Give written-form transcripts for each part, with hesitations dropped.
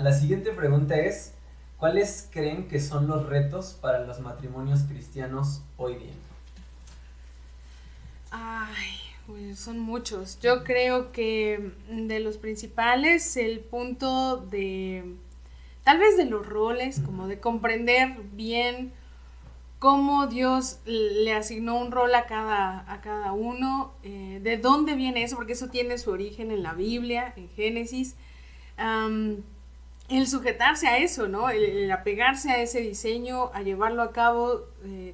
la siguiente pregunta es, ¿cuáles creen que son los retos para los matrimonios cristianos hoy día? Ay, pues son muchos. Yo creo que de los principales, el punto de, tal vez de los roles, como de comprender bien cómo Dios le asignó un rol a cada uno, de dónde viene eso, porque eso tiene su origen en la Biblia, en Génesis. Um, el sujetarse a eso, ¿no? El apegarse a ese diseño, a llevarlo a cabo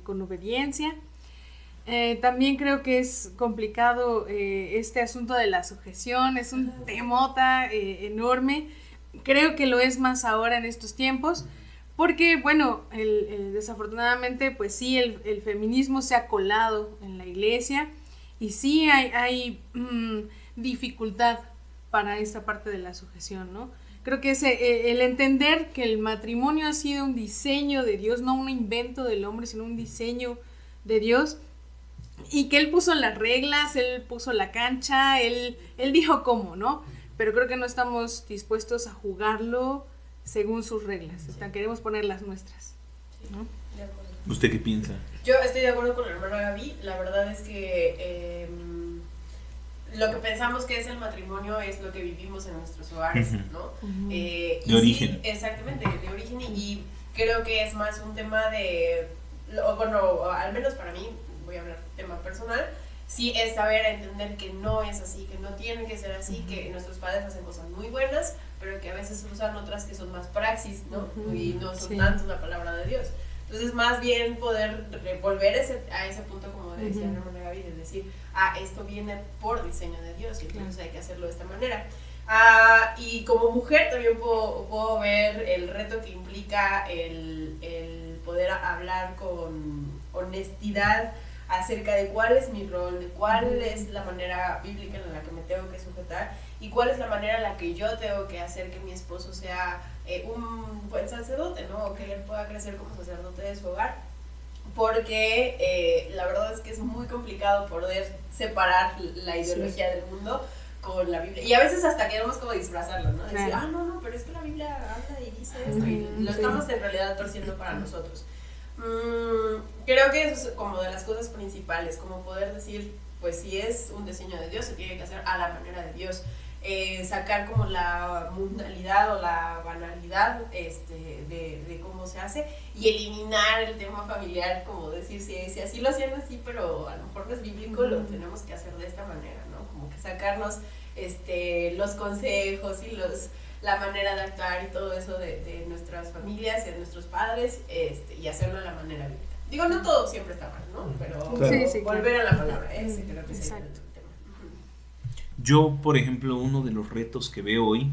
con obediencia. También creo que es complicado este asunto de la sujeción, es un temota enorme. Creo que lo es más ahora en estos tiempos, porque, bueno, desafortunadamente, pues sí, el feminismo se ha colado en la iglesia y sí hay dificultad para esta parte de la sujeción, ¿no? Creo que es el entender que el matrimonio ha sido un diseño de Dios, no un invento del hombre, sino un diseño de Dios, y que él puso las reglas, él puso la cancha, él dijo cómo, ¿no? Pero creo que no estamos dispuestos a jugarlo según sus reglas. O sea, queremos poner las nuestras, ¿no? De acuerdo. ¿Usted qué piensa? Yo estoy de acuerdo con la hermana Gaby. La verdad es que lo que pensamos que es el matrimonio es lo que vivimos en nuestros hogares, ¿no? De origen. Sí, exactamente, de origen. Y creo que es más un tema de, bueno, al menos para mí, voy a hablar tema personal, sí es saber entender que no es así, que no tiene que ser así, que nuestros padres hacen cosas muy buenas, pero que a veces usan otras que son más praxis, ¿no? Y no son tanto la palabra de Dios. Entonces, más bien poder volver a ese punto, como decía la hermana Gaby, de decir, esto viene por diseño de Dios, y entonces hay que hacerlo de esta manera. Y como mujer también puedo ver el reto que implica el poder hablar con honestidad acerca de cuál es mi rol, de cuál es la manera bíblica en la que me tengo que sujetar y cuál es la manera en la que yo tengo que hacer que mi esposo sea un buen sacerdote, ¿no? O que él pueda crecer como sacerdote de su hogar. Porque la verdad es que es muy complicado poder separar la ideología del mundo con la Biblia. Y a veces hasta queremos como disfrazarlo, ¿no? Decir, no, pero es que la Biblia habla y dice esto, y lo estamos en realidad torciendo para nosotros. Creo que eso es como de las cosas principales, como poder decir, pues si es un diseño de Dios, se tiene que hacer a la manera de Dios. Sacar como la mundanalidad o la banalidad de cómo se hace y eliminar el tema familiar, como decir, si así lo hacían así, pero a lo mejor no es bíblico, lo tenemos que hacer de esta manera, ¿no? Como que sacarnos los consejos y la manera de actuar y todo eso de nuestras familias y de nuestros padres, y hacerlo de la manera bíblica. Digo, no todo siempre está mal, ¿no? Pero claro. volver a la palabra, ese creo que sería el tema. Yo, por ejemplo, uno de los retos que veo hoy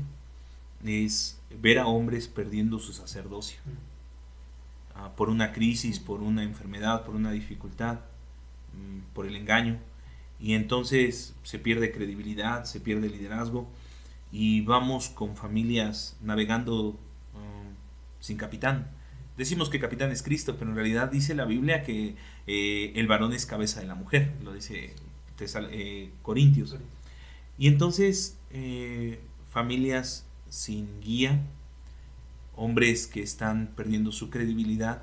es ver a hombres perdiendo su sacerdocio por una crisis, por una enfermedad, por una dificultad, por el engaño, y entonces se pierde credibilidad, se pierde liderazgo y vamos con familias navegando sin capitán. Decimos que capitán es Cristo, pero en realidad dice la Biblia que el varón es cabeza de la mujer, lo dice Corintios. Y entonces familias sin guía, hombres que están perdiendo su credibilidad,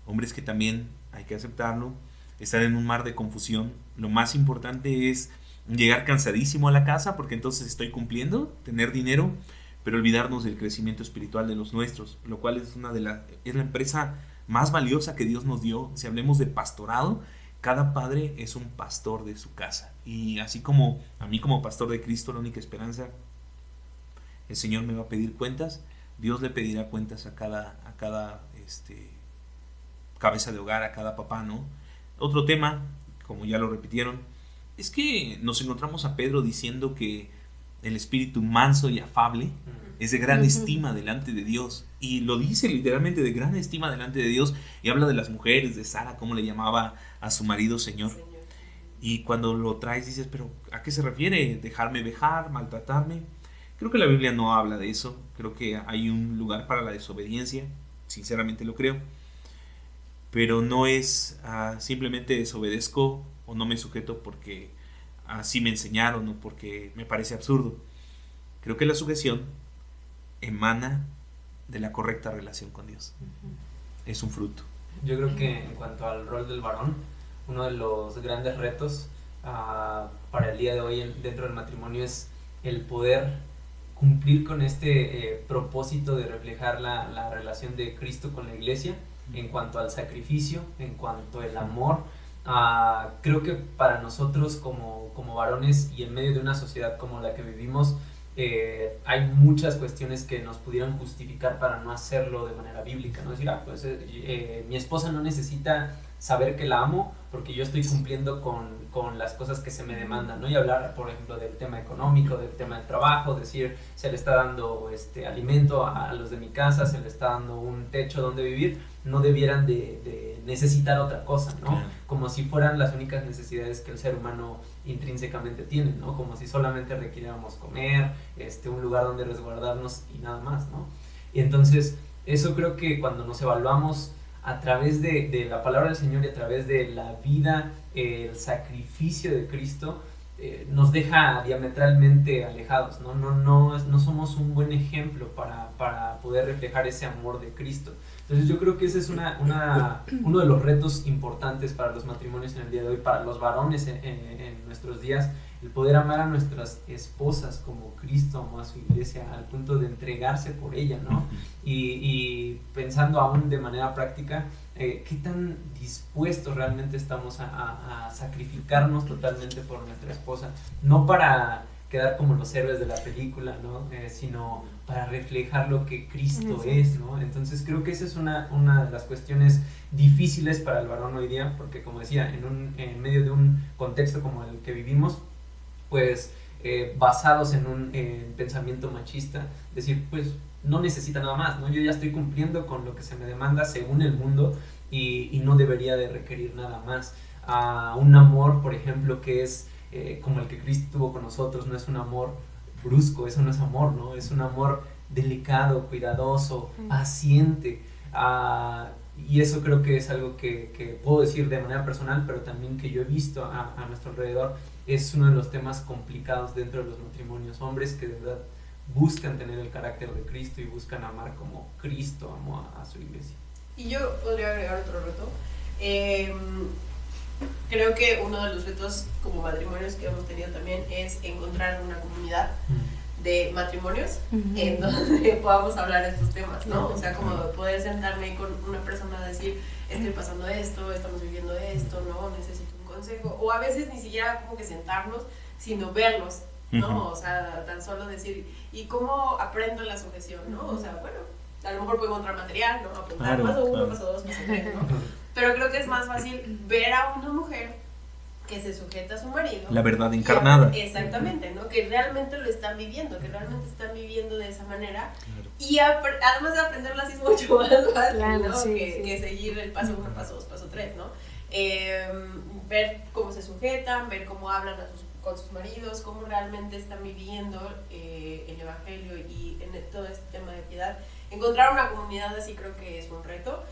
hombres que también, hay que aceptarlo, están en un mar de confusión. Lo más importante es llegar cansadísimo a la casa porque entonces estoy cumpliendo, tener dinero, pero olvidarnos del crecimiento espiritual de los nuestros, lo cual es es la empresa más valiosa que Dios nos dio. Si hablemos de pastorado, cada padre es un pastor de su casa, y así como a mí como pastor de Cristo, la única esperanza, el Señor me va a pedir cuentas, Dios le pedirá cuentas a cada cabeza de hogar, a cada papá, ¿no? Otro tema, como ya lo repitieron, es que nos encontramos a Pedro diciendo que el espíritu manso y afable es de gran estima delante de Dios, y lo dice literalmente, de gran estima delante de Dios, y habla de las mujeres, de Sara, cómo le llamaba a su marido Señor. Y cuando lo traes dices, pero ¿a qué se refiere? ¿Dejarme vejar? ¿Maltratarme? Creo que la Biblia no habla de eso. Creo que hay un lugar para la desobediencia, sinceramente lo creo, pero no es simplemente desobedezco o no me sujeto porque así me enseñaron o porque me parece absurdo. Creo que la sujeción emana de la correcta relación con Dios. Es un fruto. Yo creo que en cuanto al rol del varón, uno de los grandes retos para el día de hoy dentro del matrimonio es el poder cumplir con este propósito de reflejar la relación de Cristo con la iglesia en cuanto al sacrificio, en cuanto al amor. Creo que para nosotros como varones y en medio de una sociedad como la que vivimos, hay muchas cuestiones que nos pudieran justificar para no hacerlo de manera bíblica, ¿no? Decir, pues mi esposa no necesita saber que la amo porque yo estoy cumpliendo con las cosas que se me demandan, ¿no? Y hablar, por ejemplo, del tema económico, del tema del trabajo, decir, se le está dando alimento a los de mi casa, se le está dando un techo donde vivir, no debieran de necesitar otra cosa, ¿no? Claro. Como si fueran las únicas necesidades que el ser humano intrínsecamente tiene, ¿no? Como si solamente requiriéramos comer, un lugar donde resguardarnos y nada más, ¿no? Y entonces, eso creo que cuando nos evaluamos a través de la palabra del Señor y a través de la vida, el sacrificio de Cristo, nos deja diametralmente alejados, ¿no? No somos un buen ejemplo para poder reflejar ese amor de Cristo. Entonces yo creo que ese es uno de los retos importantes para los matrimonios en el día de hoy, para los varones en nuestros días, el poder amar a nuestras esposas como Cristo amó a su iglesia, al punto de entregarse por ella, ¿no? Y pensando aún de manera práctica, ¿qué tan dispuestos realmente estamos a sacrificarnos totalmente por nuestra esposa? No para quedar como los héroes de la película, ¿no? Sino para reflejar lo que Cristo es, ¿no? Entonces creo que esa es una de las cuestiones difíciles para el varón hoy día, porque como decía, en medio de un contexto como el que vivimos, pues basados en un pensamiento machista, decir, pues no necesita nada más, ¿no? Yo ya estoy cumpliendo con lo que se me demanda según el mundo y no debería de requerir nada más. Un amor, por ejemplo, que es como el que Cristo tuvo con nosotros, no es un amor brusco, eso no es amor, ¿no? Es un amor delicado, cuidadoso, paciente, y eso creo que es algo que puedo decir de manera personal, pero también que yo he visto a nuestro alrededor, es uno de los temas complicados dentro de los matrimonios, hombres que de verdad buscan tener el carácter de Cristo y buscan amar como Cristo amó a su iglesia. Y yo podría agregar otro reto. Creo que uno de los retos como matrimonios que hemos tenido también es encontrar una comunidad de matrimonios en donde podamos hablar de estos temas, ¿no? O sea, como poder sentarme con una persona a decir, estoy pasando esto, estamos viviendo esto, ¿no? Necesito un consejo. O a veces ni siquiera como que sentarnos, sino verlos, ¿no? O sea, tan solo decir, ¿y cómo aprendo la sujeción, no? O sea, bueno, a lo mejor puedo encontrar material, ¿no? Apuntar paso 1, paso 2, paso 3, ¿no? Pero creo que es más fácil ver a una mujer que se sujeta a su marido. La verdad encarnada. Exactamente, ¿no? Que realmente lo están viviendo, que realmente están viviendo de esa manera. Claro. Y además de aprenderlo así es mucho más fácil, claro, ¿no? Sí, que seguir el paso 1, paso 2, paso 3, ¿no? Ver cómo se sujetan, ver cómo hablan con sus maridos, cómo realmente están viviendo el evangelio y en todo este tema de piedad. Encontrar una comunidad así creo que es un reto.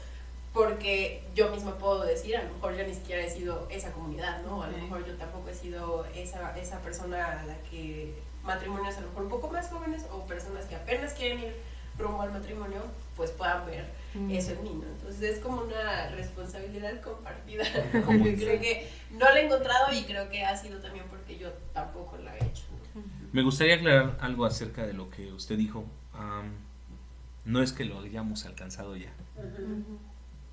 Porque yo misma puedo decir, a lo mejor yo ni siquiera he sido esa comunidad, ¿no? A lo mejor yo tampoco he sido esa persona a la que matrimonios a lo mejor un poco más jóvenes o personas que apenas quieren ir rumbo al matrimonio, pues puedan ver eso en mí, ¿no? Entonces es como una responsabilidad compartida. Creo que no la he encontrado y creo que ha sido también porque yo tampoco la he hecho, ¿no? Me gustaría aclarar algo acerca de lo que usted dijo. No es que lo hayamos alcanzado ya.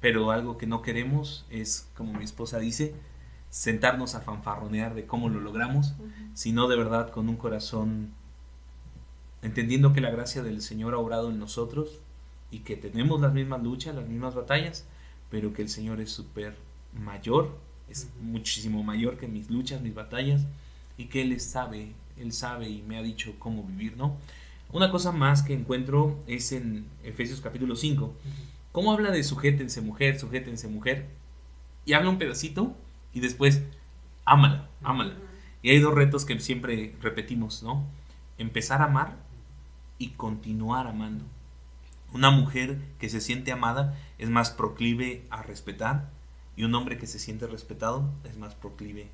Pero algo que no queremos es, como mi esposa dice, sentarnos a fanfarronear de cómo lo logramos, sino de verdad con un corazón entendiendo que la gracia del Señor ha obrado en nosotros y que tenemos las mismas luchas, las mismas batallas, pero que el Señor es súper mayor, es muchísimo mayor que mis luchas, mis batallas, y que Él sabe y me ha dicho cómo vivir, ¿no? Una cosa más que encuentro es en Efesios capítulo 5, cómo habla de sujétense mujer, y habla un pedacito y después ámala. Y hay dos retos que siempre repetimos, ¿no? Empezar a amar y continuar amando. Una mujer que se siente amada es más proclive a respetar, y un hombre que se siente respetado es más proclive